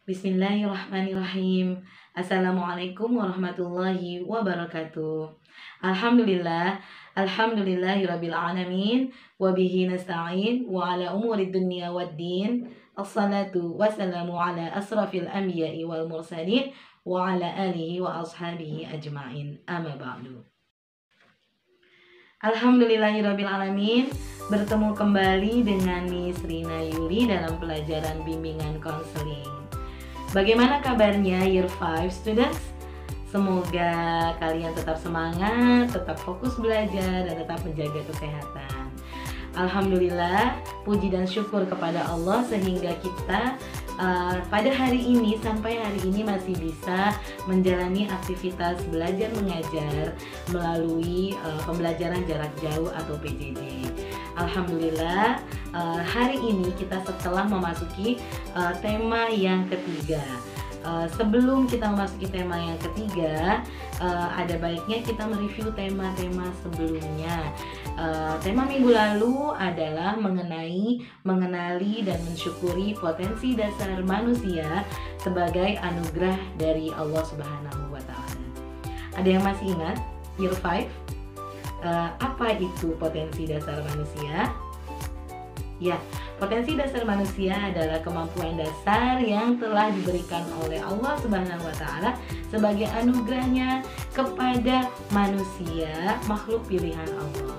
Bismillahirrahmanirrahim. Assalamualaikum warahmatullahi wabarakatuh. Alhamdulillah, alhamdulillahirabbil alamin, wa bihi nasta'in wa ala umuri dunya waddin. Assalatu wassalamu ala asrafil anbiya'i wal mursalin wa ala alihi wa ashabihi ajmain. Amma ba'du. Alhamdulillahirabbil alamin. Bertemu kembali dengan Miss Rina Yuli dalam pelajaran bimbingan konseling. Bagaimana kabarnya Year 5 students? Semoga kalian tetap semangat, tetap fokus belajar, dan tetap menjaga kesehatan. Alhamdulillah, puji dan syukur kepada Allah sehingga kita pada hari ini sampai hari ini masih bisa menjalani aktivitas belajar mengajar melalui pembelajaran jarak jauh atau PJJ. Alhamdulillah, hari ini kita setelah memasuki tema yang ketiga. Sebelum kita memasuki tema yang ketiga, ada baiknya kita mereview tema-tema sebelumnya. Tema minggu lalu adalah mengenali dan mensyukuri potensi dasar manusia sebagai anugerah dari Allah Subhanahu wa Ta'ala. Ada yang masih ingat Year 5? Apa itu potensi dasar manusia? Ya, potensi dasar manusia adalah kemampuan dasar yang telah diberikan oleh Allah Subhanahu wa Ta'ala sebagai anugerahnya kepada manusia, makhluk pilihan Allah.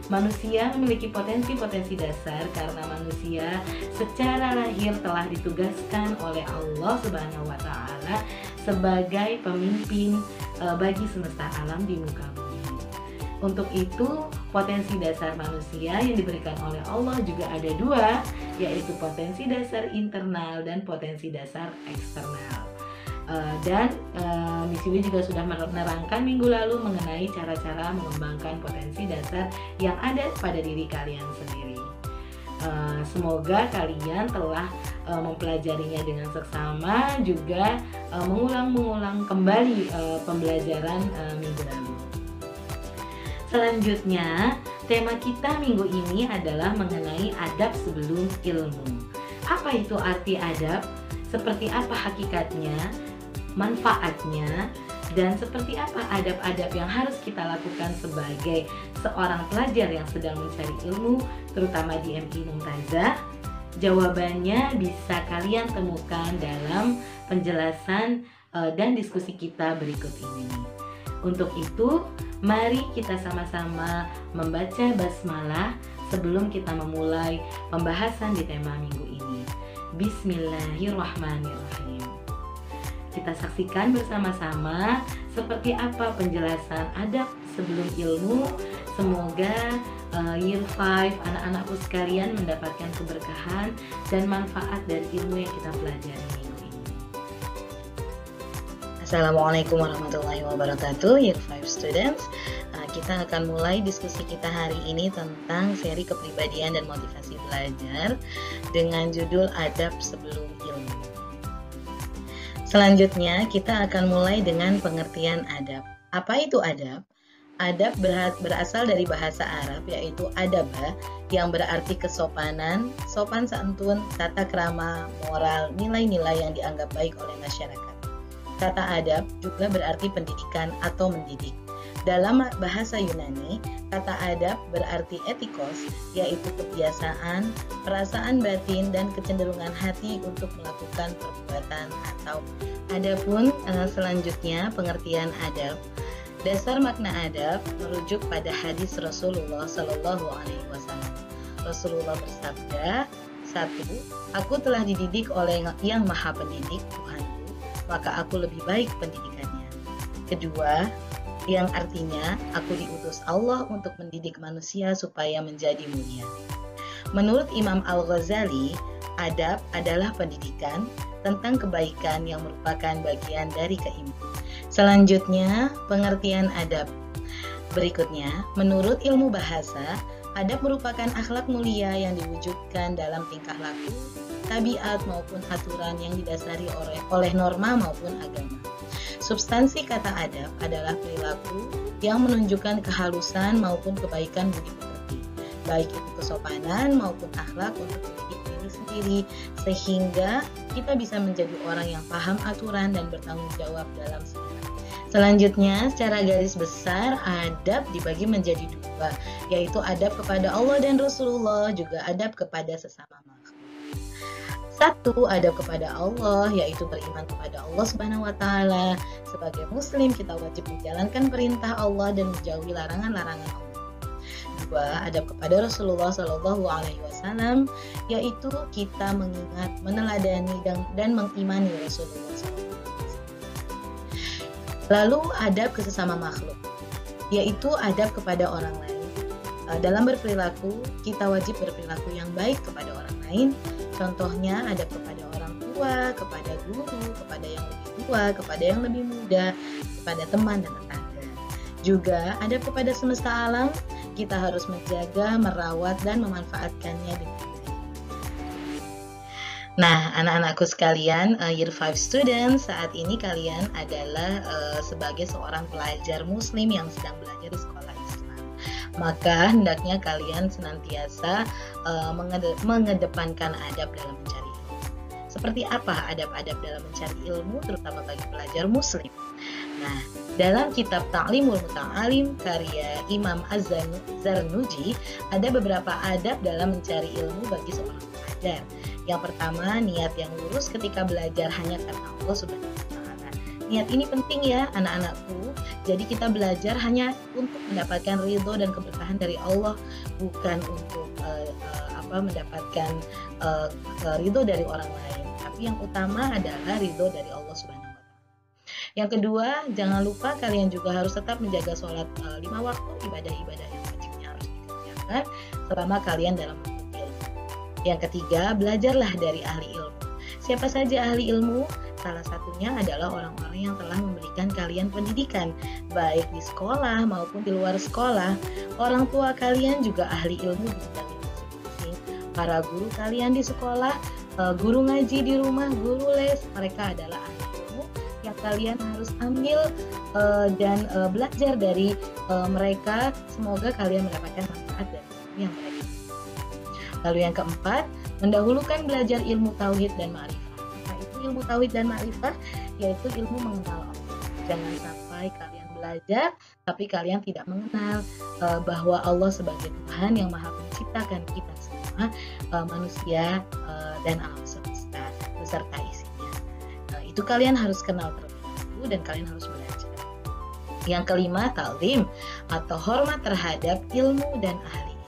Manusia memiliki potensi-potensi dasar karena manusia secara lahir telah ditugaskan oleh Allah Subhanahu wa Ta'ala sebagai pemimpin bagi semesta alam di muka bumi. Untuk itu, potensi dasar manusia yang diberikan oleh Allah juga ada dua, yaitu potensi dasar internal dan potensi dasar eksternal. Dan Miss Yuli juga sudah menerangkan minggu lalu mengenai cara-cara mengembangkan potensi dasar yang ada pada diri kalian sendiri. Semoga kalian telah mempelajarinya dengan seksama, juga mengulang kembali pembelajaran minggu lalu. Selanjutnya, tema kita minggu ini adalah mengenai adab sebelum ilmu. Apa itu arti adab? Seperti apa hakikatnya, manfaatnya, dan seperti apa adab-adab yang harus kita lakukan sebagai seorang pelajar yang sedang mencari ilmu, terutama di MI Mumtazah? Jawabannya bisa kalian temukan dalam penjelasan dan diskusi kita berikut ini. Untuk itu, mari kita sama-sama membaca basmalah sebelum kita memulai pembahasan di tema minggu ini. Bismillahirrahmanirrahim. Kita saksikan bersama-sama seperti apa penjelasan adab sebelum ilmu. Semoga Year 5 anak-anakku sekalian mendapatkan keberkahan dan manfaat dari ilmu yang kita pelajari minggu ini. Assalamualaikum warahmatullahi wabarakatuh, Year 5 students. Kita akan mulai diskusi kita hari ini tentang seri kepribadian dan motivasi belajar dengan judul adab sebelum ilmu. Selanjutnya kita akan mulai dengan pengertian adab. Apa itu adab? Adab berasal dari bahasa Arab, yaitu adabah, yang berarti kesopanan, sopan santun, tata krama, moral, nilai-nilai yang dianggap baik oleh masyarakat. Kata adab juga berarti pendidikan atau mendidik. Dalam bahasa Yunani, kata adab berarti etikos, yaitu kebiasaan, perasaan batin, dan kecenderungan hati untuk melakukan perbuatan atau. Adapun selanjutnya pengertian adab. Dasar makna adab merujuk pada hadis Rasulullah Shallallahu Alaihi Wasallam. Rasulullah bersabda, 1. Aku telah dididik oleh Yang Maha Pendidik, Tuhanku, maka aku lebih baik pendidikannya. Kedua, yang artinya aku diutus Allah untuk mendidik manusia supaya menjadi mulia. Menurut Imam Al-Ghazali, adab adalah pendidikan tentang kebaikan yang merupakan bagian dari keimanan. Selanjutnya, pengertian adab. Berikutnya, menurut ilmu bahasa, adab merupakan akhlak mulia yang diwujudkan dalam tingkah laku, tabiat maupun aturan yang didasari oleh norma maupun agama. Substansi kata adab adalah perilaku yang menunjukkan kehalusan maupun kebaikan budi pekerti. baik itu kesopanan maupun akhlak untuk diri sendiri, sehingga kita bisa menjadi orang yang paham aturan dan bertanggung jawab dalam segala. Selanjutnya, secara garis besar, adab dibagi menjadi dua, yaitu adab kepada Allah dan Rasulullah, juga adab kepada sesama makhluk. Satu, adab kepada Allah, yaitu beriman kepada Allah Subhanahu wa Ta'ala. Sebagai Muslim, kita wajib menjalankan perintah Allah dan menjauhi larangan-larangan Allah. Dua, adab kepada Rasulullah Shallallahu Alaihi Wasallam, yaitu kita mengingat, meneladani dan mengimani Rasulullah SAW. Lalu adab ke sesama makhluk, yaitu adab kepada orang lain. Dalam berperilaku, kita wajib berperilaku yang baik kepada orang lain. Contohnya adab kepada orang tua, kepada guru, kepada yang lebih tua, kepada yang lebih muda, kepada teman dan tetangga. Juga adab kepada semesta alam, kita harus menjaga, merawat, dan memanfaatkannya dengan baik. Nah, anak-anakku sekalian, Year 5 students, saat ini kalian adalah sebagai seorang pelajar muslim yang sedang belajar di sekolah Islam. Maka hendaknya kalian senantiasa mengedepankan adab dalam mencari ilmu. Seperti apa adab-adab dalam mencari ilmu, terutama bagi pelajar muslim? Nah, dalam kitab Ta'limul Muta'alim karya Imam Az-Zarnuji, ada beberapa adab dalam mencari ilmu bagi seorang pelajar. Yang pertama, niat yang lurus ketika belajar hanya karena Allah Subhanahu wa Ta'ala. Niat ini penting ya anak-anakku. Jadi kita belajar hanya untuk mendapatkan ridho dan keberkahan dari Allah, bukan untuk mendapatkan ridho dari orang lain. Tapi yang utama adalah ridho dari Allah Subhanahu wa Ta'ala. Yang kedua, jangan lupa kalian juga harus tetap menjaga sholat 5 waktu, ibadah-ibadah yang wajibnya harus dikerjakan selama kalian dalam ilmu. Yang ketiga, belajarlah dari ahli ilmu. Siapa saja ahli ilmu? Salah satunya adalah orang-orang yang telah memberikan kalian pendidikan, baik di sekolah maupun di luar sekolah. Orang tua kalian juga ahli ilmu di bidangnya masing-masing. Para guru kalian di sekolah, guru ngaji di rumah, guru les, mereka adalah ahli ilmu yang kalian harus ambil dan belajar dari mereka. Semoga kalian mendapatkan manfaat dari yang mereka. Lalu yang keempat, mendahulukan belajar ilmu tauhid dan ma'rifah. Apa itu ilmu tauhid dan ma'rifah? Yaitu ilmu mengenal Allah. Jangan sampai kalian belajar, tapi kalian tidak mengenal bahwa Allah sebagai Tuhan yang Maha Menciptakan kita semua, manusia dan alam semesta beserta isinya. Itu kalian harus kenal terlebih dahulu dan kalian harus belajar. Yang kelima, ta'zim atau hormat terhadap ilmu dan ahli.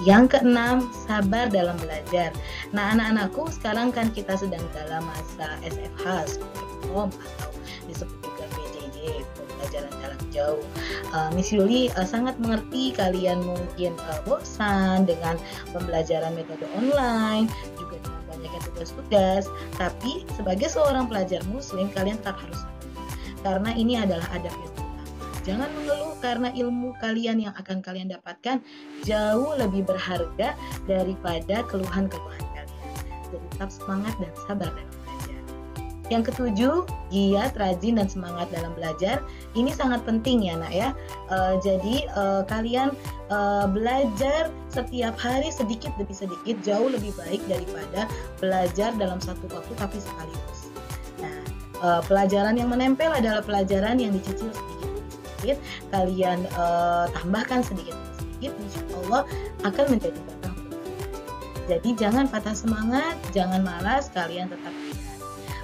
Yang keenam, sabar dalam belajar. Nah, anak-anakku, sekarang kan kita sedang dalam masa SFH, atau disebut juga PJJ, pembelajaran jarak jauh. Miss Yuli sangat mengerti kalian mungkin bosan dengan pembelajaran metode online, juga dengan banyaknya tugas-tugas. Tapi sebagai seorang pelajar muslim, kalian tetap harus sabar, karena ini adalah adab yang utama. Jangan mengeluh karena ilmu kalian yang akan kalian dapatkan jauh lebih berharga daripada keluhan-keluhan kalian. Jadi tetap semangat dan sabar dalam belajar. Yang ketujuh, giat, rajin, dan semangat dalam belajar. Ini sangat penting ya nak ya. Jadi kalian belajar setiap hari sedikit demi sedikit jauh lebih baik daripada belajar dalam satu waktu tapi sekaligus. Nah, pelajaran yang menempel adalah pelajaran yang dicicil sedikit. Kalian tambahkan sedikit, insya Allah akan menjadi berkah. Jadi jangan patah semangat, jangan malas, kalian tetap giat.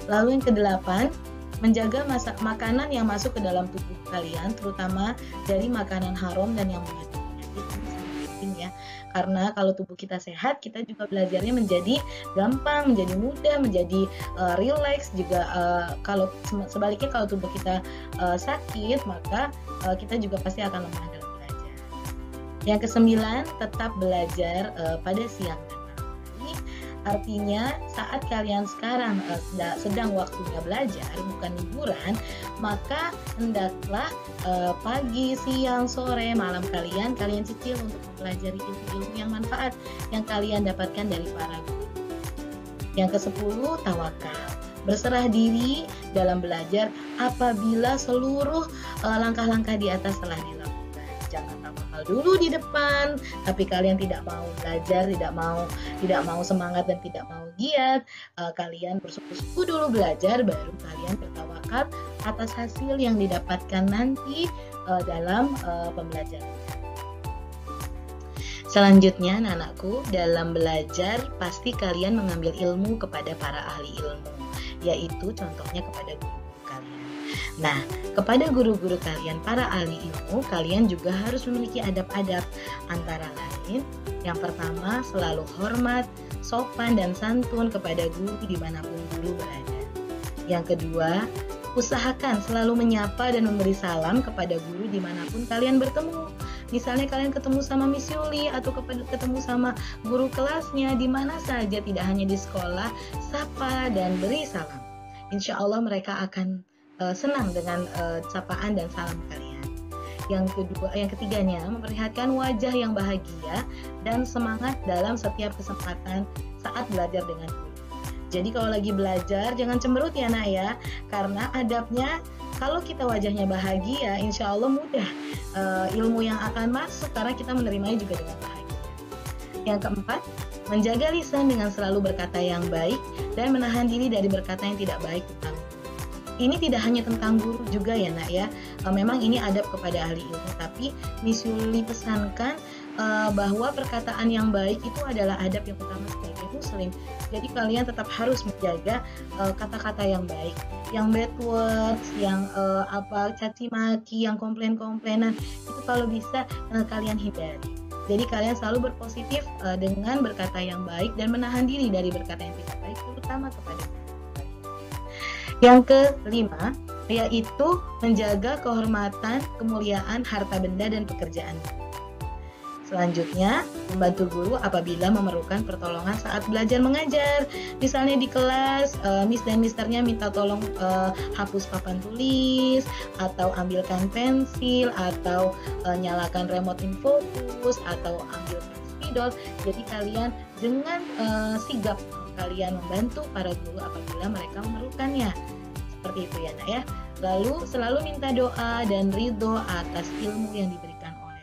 Lalu yang kedelapan, menjaga makanan yang masuk ke dalam tubuh kalian, terutama dari makanan haram dan yang mengandung penyakit. Ini sangat penting ya, karena kalau tubuh kita sehat, kita juga belajarnya menjadi gampang, menjadi mudah, menjadi relax. Juga kalau sebaliknya kalau tubuh kita sakit, maka kita juga pasti akan lemah dalam belajar. Yang kesembilan, tetap belajar pada siang dan malam hari. Artinya saat kalian sekarang sedang waktunya belajar, bukan liburan, maka hendaklah pagi, siang, sore, malam kalian cicil untuk mempelajari ilmu-ilmu yang manfaat yang kalian dapatkan dari para guru. Yang ke-10, tawakal. Berserah diri dalam belajar apabila seluruh langkah-langkah di atas telah dilakukan. Jangan tambah amal dulu di depan, tapi kalian tidak mau belajar, tidak mau semangat dan tidak mau giat, kalian bersungguh-sungguh dulu belajar, baru kalian bertawakal atas hasil yang didapatkan nanti dalam pembelajaran. Selanjutnya anak-anakku, dalam belajar pasti kalian mengambil ilmu kepada para ahli ilmu, yaitu contohnya kepada guru-guru kalian. Nah, kepada guru-guru kalian, para ahli ilmu, kalian juga harus memiliki adab-adab. Antara lain, yang pertama selalu hormat, sopan dan santun kepada guru dimanapun guru berada. Yang kedua, usahakan selalu menyapa dan memberi salam kepada guru dimanapun kalian bertemu. Misalnya kalian ketemu sama Miss Yuli atau ketemu sama guru kelasnya, di mana saja, tidak hanya di sekolah, sapa dan beri salam. Insya Allah mereka akan senang dengan sapaan dan salam kalian. Yang ketiganya, memperlihatkan wajah yang bahagia dan semangat dalam setiap kesempatan saat belajar dengan guru. Jadi kalau lagi belajar jangan cemberut ya nak ya, karena adabnya kalau kita wajahnya bahagia, insya Allah mudah ilmu yang akan masuk karena kita menerimanya juga dengan bahagia. Yang keempat, menjaga lisan dengan selalu berkata yang baik dan menahan diri dari berkata yang tidak baik tentang guru. Ini tidak hanya tentang guru juga ya nak ya, memang ini adab kepada ahli ilmu, tapi Miss Yuli pesankan bahwa perkataan yang baik itu adalah adab yang utama sebagai muslim. Jadi kalian tetap harus menjaga kata-kata yang baik, yang bad words, yang caci maki, yang komplain-komplainan, itu kalau bisa kalian hindari. Jadi kalian selalu berpositif dengan berkata yang baik dan menahan diri dari berkata yang tidak baik, terutama kepada guru. Yang kelima, yaitu menjaga kehormatan, kemuliaan, harta benda dan pekerjaan. Selanjutnya, membantu guru apabila memerlukan pertolongan saat belajar mengajar. Misalnya di kelas, Miss dan Misternya minta tolong hapus papan tulis, atau ambilkan pensil, atau nyalakan remote in focus, atau ambilkan spidol. Jadi kalian dengan sigap kalian membantu para guru apabila mereka memerlukannya. Seperti itu ya nak ya. Lalu selalu minta doa dan ridho atas ilmu yang diberikan oleh.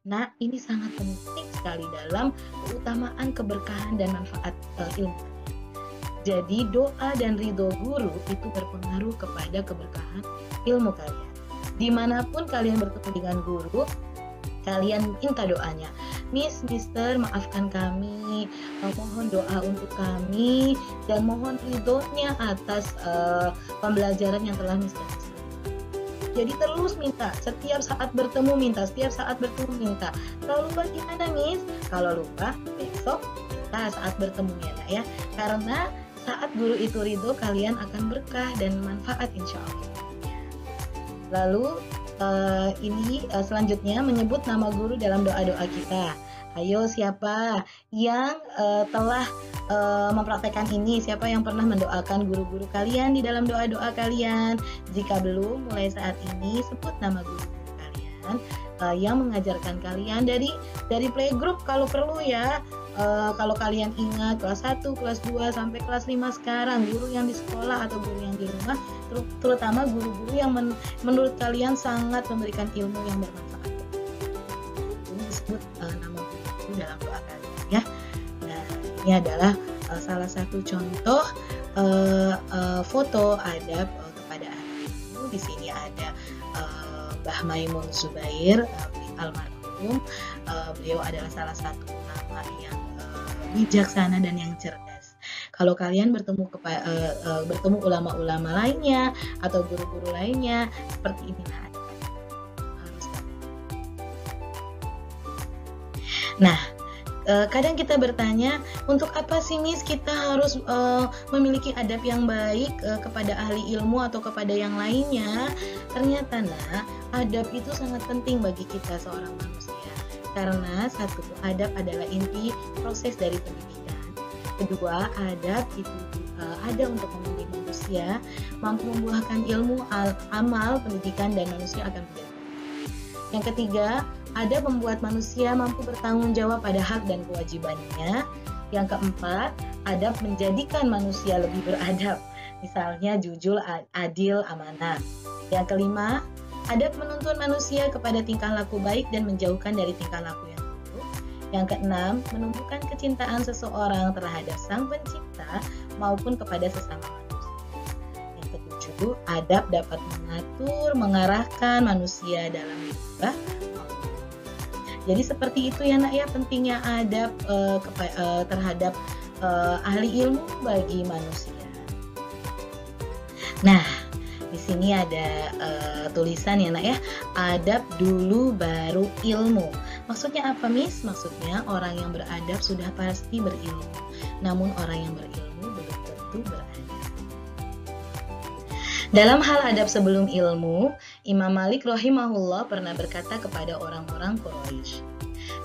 Nah, ini sangat penting sekali dalam keutamaan, keberkahan dan manfaat ilmu. Jadi doa dan ridho guru itu berpengaruh kepada keberkahan ilmu kalian. Dimanapun kalian bertemu dengan guru, kalian minta doanya. Miss, Mister, maafkan kami, mohon doa untuk kami, dan mohon ridhonya atas pembelajaran yang telah Miss dan Mister. Jadi terus minta, setiap saat bertemu minta, Kalau lupa gimana Miss? Kalau lupa, besok kita saat bertemu ya nak ya. Karena saat guru itu ridho, kalian akan berkah dan manfaat insya Allah. Lalu selanjutnya menyebut nama guru dalam doa-doa kita. Ayo, siapa yang telah mempraktekkan ini? Siapa yang pernah mendoakan guru-guru kalian di dalam doa-doa kalian? Jika belum, mulai saat ini sebut nama guru-guru kalian yang mengajarkan kalian dari playgroup kalau perlu ya. Kalau kalian ingat kelas 1, kelas 2 sampai kelas 5 sekarang, guru yang di sekolah atau guru yang di rumah, terutama guru-guru yang menurut kalian sangat memberikan ilmu yang bermanfaat. Ini disebut nama guru dalam doa kalian ya. Nah, ini adalah salah satu contoh foto adab kepada anak guru. Di sini ada Mbah Maimun Zubair almarhum. Beliau adalah salah satu ulama yang bijaksana dan yang cerdas. Kalau kalian bertemu ulama-ulama lainnya atau guru-guru lainnya, seperti inilah harus. Nah, kadang kita bertanya, untuk apa sih Miss kita harus memiliki adab yang baik kepada ahli ilmu atau kepada yang lainnya? Ternyata adab itu sangat penting bagi kita seorang manusia. Karena satu, adab adalah inti proses dari pendidikan. Kedua, adab itu ada untuk membimbing manusia mampu membuahkan ilmu, amal, pendidikan, dan manusia akan menjadi. Yang ketiga, adab membuat manusia mampu bertanggung jawab pada hak dan kewajibannya. Yang keempat, adab menjadikan manusia lebih beradab. Misalnya jujur, adil, amanah. Yang kelima, Adab menuntun manusia kepada tingkah laku baik dan menjauhkan dari tingkah laku yang buruk. Yang keenam, menumbuhkan kecintaan seseorang terhadap Sang Pencipta maupun kepada sesama manusia. Yang ketujuh, adab dapat mengatur, mengarahkan manusia dalam menyembah Allah. Jadi seperti itu ya nak ya, pentingnya adab terhadap ahli ilmu bagi manusia. Nah, di sini ada tulisan ya nak ya, adab dulu baru ilmu. Maksudnya apa Miss? Maksudnya orang yang beradab sudah pasti berilmu, namun orang yang berilmu belum tentu beradab. Dalam hal adab sebelum ilmu, Imam Malik rahimahullah pernah berkata kepada orang-orang Quraisy,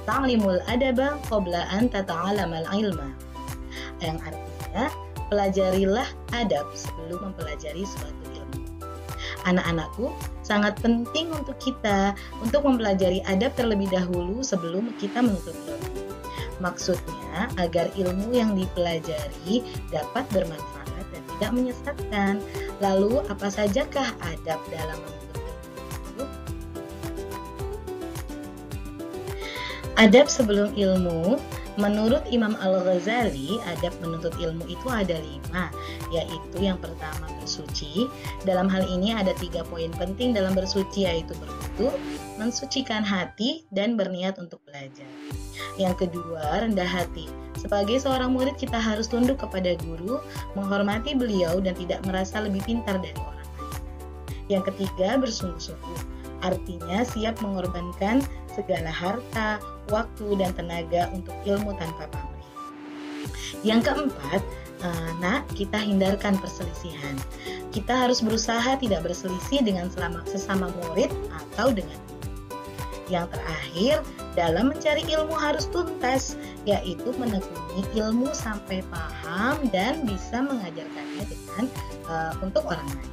"Ta'limul adaba qabla an tata'alamal ilma." Yang artinya, pelajarilah adab sebelum mempelajari suatu ilmu. Anak-anakku, sangat penting untuk kita untuk mempelajari adab terlebih dahulu sebelum kita menuntut ilmu. Maksudnya, agar ilmu yang dipelajari dapat bermanfaat dan tidak menyesatkan. Lalu, apa sajakah adab dalam menuntut ilmu? Adab sebelum ilmu, menurut Imam Al-Ghazali, adab menuntut ilmu itu ada 5, yaitu yang pertama bersuci. Dalam hal ini ada 3 poin penting dalam bersuci, yaitu berwudu, mensucikan hati, dan berniat untuk belajar. Yang kedua, rendah hati. Sebagai seorang murid kita harus tunduk kepada guru, menghormati beliau, dan tidak merasa lebih pintar dari orang lain. Yang ketiga, bersungguh-sungguh. Artinya siap mengorbankan segala harta, waktu, dan tenaga untuk ilmu tanpa pamrih. Yang keempat, kita hindarkan perselisihan. Kita harus berusaha tidak berselisih dengan sesama murid atau dengan guru. Yang terakhir, dalam mencari ilmu harus tuntas, yaitu menekuni ilmu sampai paham dan bisa mengajarkannya dengan untuk orang lain.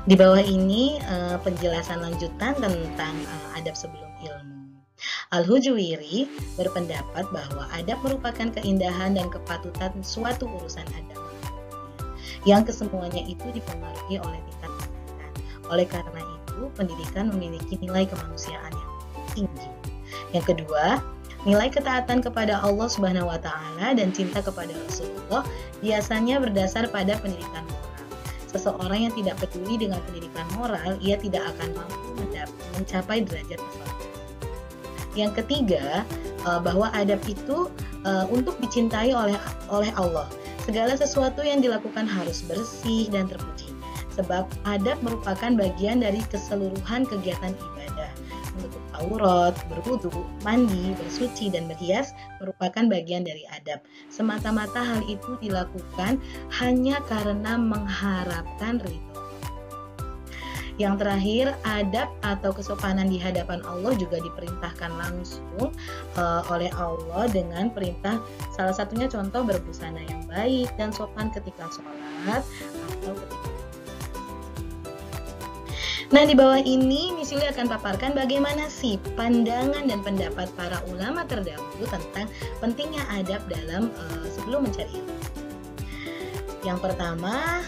Di bawah ini penjelasan lanjutan tentang adab sebelum ilmu. Al-Hujuwiri berpendapat bahwa adab merupakan keindahan dan kepatutan suatu urusan agama, yang kesemuanya itu dipengaruhi oleh tingkat pendidikan. Oleh karena itu, pendidikan memiliki nilai kemanusiaan yang tinggi. Yang kedua, nilai ketaatan kepada Allah Subhanahu wa Ta'ala dan cinta kepada Rasulullah biasanya berdasar pada pendidikan moral. Seseorang yang tidak peduli dengan pendidikan moral, ia tidak akan mampu mencapai derajat kesorgaan. Yang ketiga, bahwa adab itu untuk dicintai oleh Allah. Segala sesuatu yang dilakukan harus bersih dan terpuji. Sebab adab merupakan bagian dari keseluruhan kegiatan ibadah. Menutup aurat, berwudu, mandi, bersuci, dan berhias merupakan bagian dari adab. Semata-mata hal itu dilakukan hanya karena mengharapkan ridho. Yang terakhir, adab atau kesopanan di hadapan Allah juga diperintahkan langsung oleh Allah dengan perintah, salah satunya contoh berbusana yang baik dan sopan ketika sholat atau ketika. Nah, di bawah ini Miss Yuli akan paparkan bagaimana sih pandangan dan pendapat para ulama terdahulu tentang pentingnya adab dalam sebelum mencari ilmu. Yang pertama,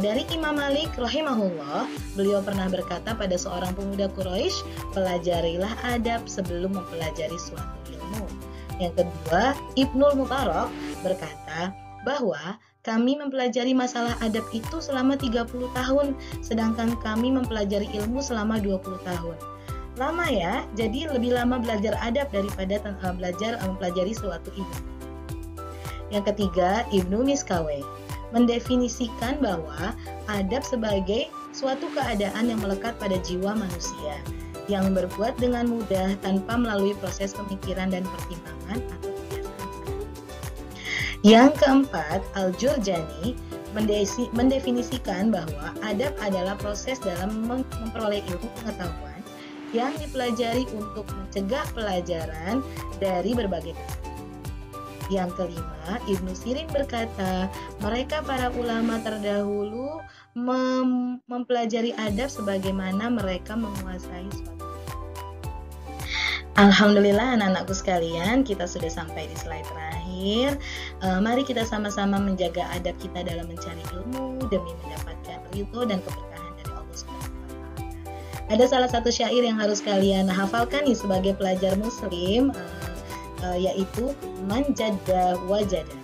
dari Imam Malik rahimahullah, beliau pernah berkata pada seorang pemuda Quraisy, pelajarilah adab sebelum mempelajari suatu ilmu. Yang kedua, Ibnul Mubarak berkata bahwa kami mempelajari masalah adab itu selama 30 tahun, sedangkan kami mempelajari ilmu selama 20 tahun. Lama ya, jadi lebih lama belajar adab daripada mempelajari suatu ilmu. Yang ketiga, Ibnu Miskaweh mendefinisikan bahwa adab sebagai suatu keadaan yang melekat pada jiwa manusia, yang berbuat dengan mudah tanpa melalui proses pemikiran dan pertimbangan atau kebiasaan. Yang keempat, Al-Jurjani mendefinisikan bahwa adab adalah proses dalam memperoleh ilmu pengetahuan yang dipelajari untuk mencegah pelajaran dari berbagai kesalahan. Yang kelima, Ibnu Sirin berkata, mereka para ulama terdahulu mempelajari adab sebagaimana mereka menguasai suatu. Alhamdulillah anak-anakku sekalian, kita sudah sampai di slide terakhir. Mari kita sama-sama menjaga adab kita dalam mencari ilmu demi mendapatkan ridho dan keberkahan dari Allah Subhanahu wa Ta'ala. Ada salah satu syair yang harus kalian hafalkan nih sebagai pelajar muslim, yaitu manjada wajada.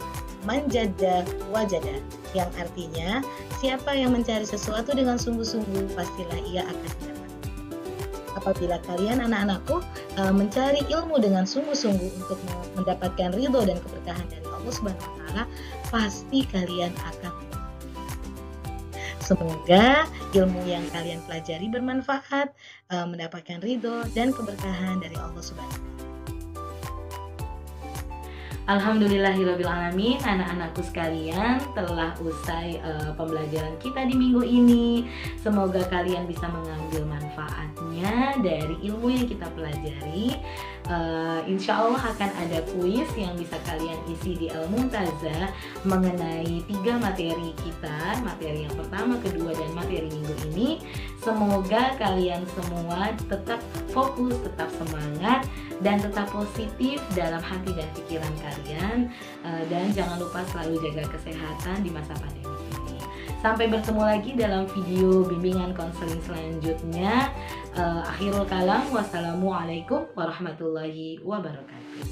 Manjada wajada, yang artinya siapa yang mencari sesuatu dengan sungguh-sungguh pastilah ia akan mendapat. Apabila kalian anak-anakku mencari ilmu dengan sungguh-sungguh untuk mendapatkan ridho dan keberkahan dari Allah Subhanahu wa Ta'ala, pasti kalian akan. Semoga ilmu yang kalian pelajari bermanfaat, mendapatkan ridho dan keberkahan dari Allah Subhanahu wa Ta'ala. Alhamdulillahirrabbilalamin, anak-anakku sekalian, telah usai pembelajaran kita di minggu ini. Semoga kalian bisa mengambil manfaatnya dari ilmu yang kita pelajari. Insya Allah akan ada kuis yang bisa kalian isi di Al-Muntazah mengenai 3 materi kita, materi yang pertama, kedua, dan materi minggu ini. Semoga kalian semua tetap fokus, tetap semangat, dan tetap positif dalam hati dan pikiran kalian, dan jangan lupa selalu jaga kesehatan di masa pandemi ini. Sampai bertemu lagi dalam video bimbingan konseling selanjutnya. Akhirul kalam, wassalamualaikum warahmatullahi wabarakatuh.